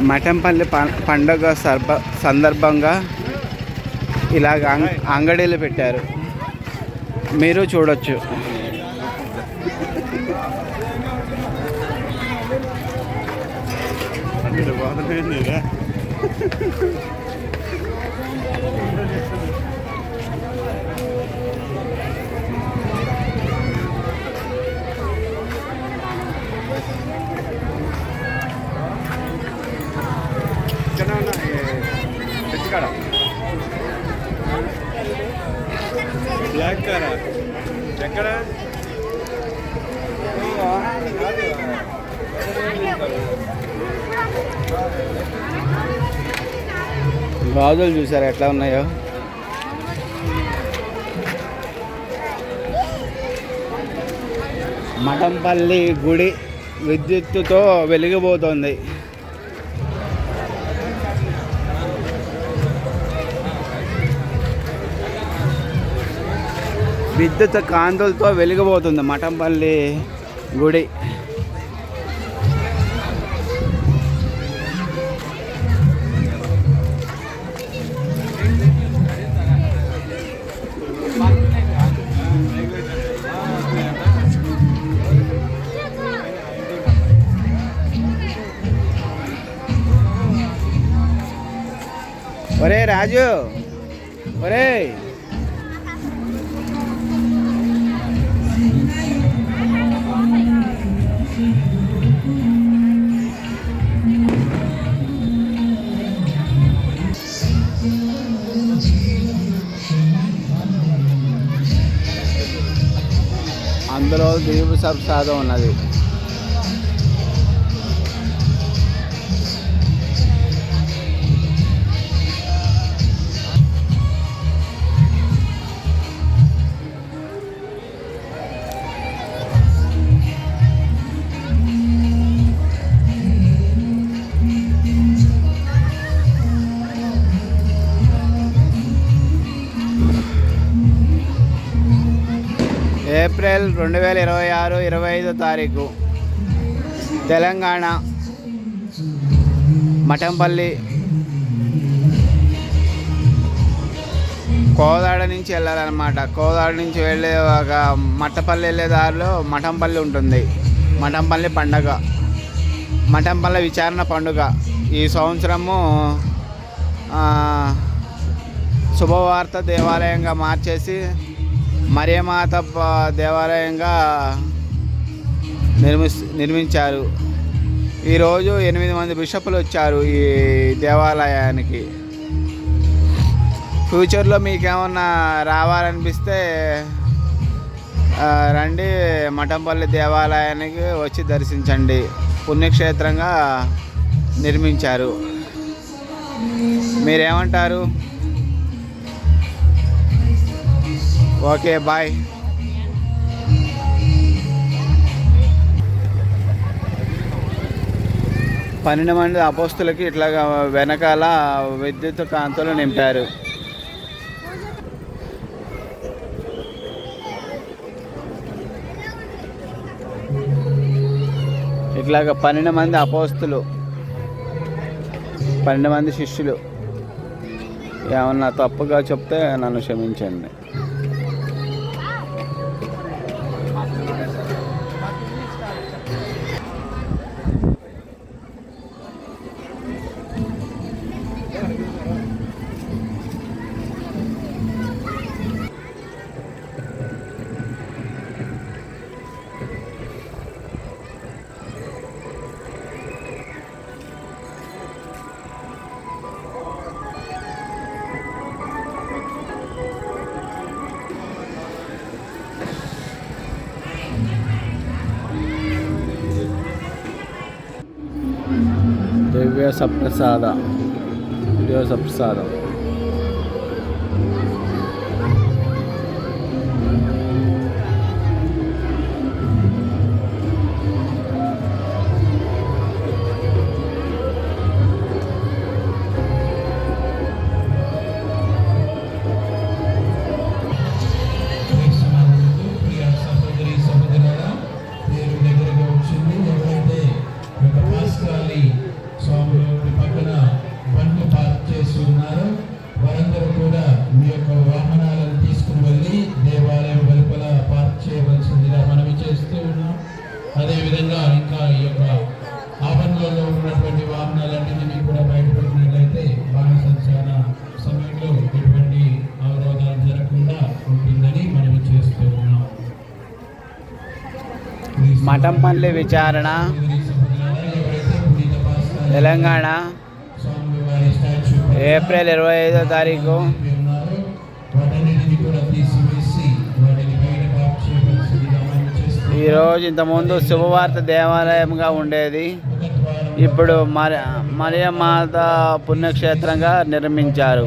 మఠంపల్లి పండుగ సందర్భంగా ఇలాగ అంగడీలు పెట్టారు, మీరు చూడొచ్చు. బ్లాక్ కారా ఎక్కడ గాజులు చూసారు ఎట్లా ఉన్నాయో. మఠంపల్లి గుడి విద్యుత్తుతో వెలిగిపోతుంది. విద్యుత్ కాంతులతో వెలిగిపోతుంది మఠంపల్లి గుడి. ఒరే రాజు, ఒరే అందులో దీపు ప్రసాదం ఉన్నది. ఏప్రిల్ 2026 25వ తారీఖు తెలంగాణ మఠంపల్లి కోదాడ నుంచి వెళ్ళాలన్నమాట. కోదాడ నుంచి వెళ్ళే ఒక మట్టపల్లి వెళ్ళే దారిలో మఠంపల్లి ఉంటుంది. మఠంపల్లి పండగ, మఠంపల్లి విచారణ పండుగ ఈ సంవత్సరము శుభవార్త దేవాలయంగా మార్చేసి మరియమాత దేవాలయంగా నిర్మించారు. ఈరోజు 8 మంది బిషపులు వచ్చారు ఈ దేవాలయానికి. ఫ్యూచర్లో మీకేమన్నా రావాలనిపిస్తే రండి, మఠంపల్లి దేవాలయానికి వచ్చి దర్శించండి. పుణ్యక్షేత్రంగా నిర్మించారు. మీరేమంటారు? Okay, bye. పన్నెండు మంది అపోస్తులకి ఇట్లాగా వెనకాల విద్యుత్ కాంతులు నింపారు. ఇట్లాగా 12 మంది అపోస్తులు, 12 మంది శిష్యులు. ఏమన్నా తప్పుగా చెప్తే నన్ను క్షమించండి. దివ్య సప్రసాదం. స్వాములు మఠంపల్లి విచారణ తెలంగాణ ఏప్రిల్ 25వ తారీఖు. ఈరోజు ఇంతకుముందు శుభవార్త దేవాలయంగా ఉండేది, ఇప్పుడు మరియమాత పుణ్యక్షేత్రంగా నిర్మించారు.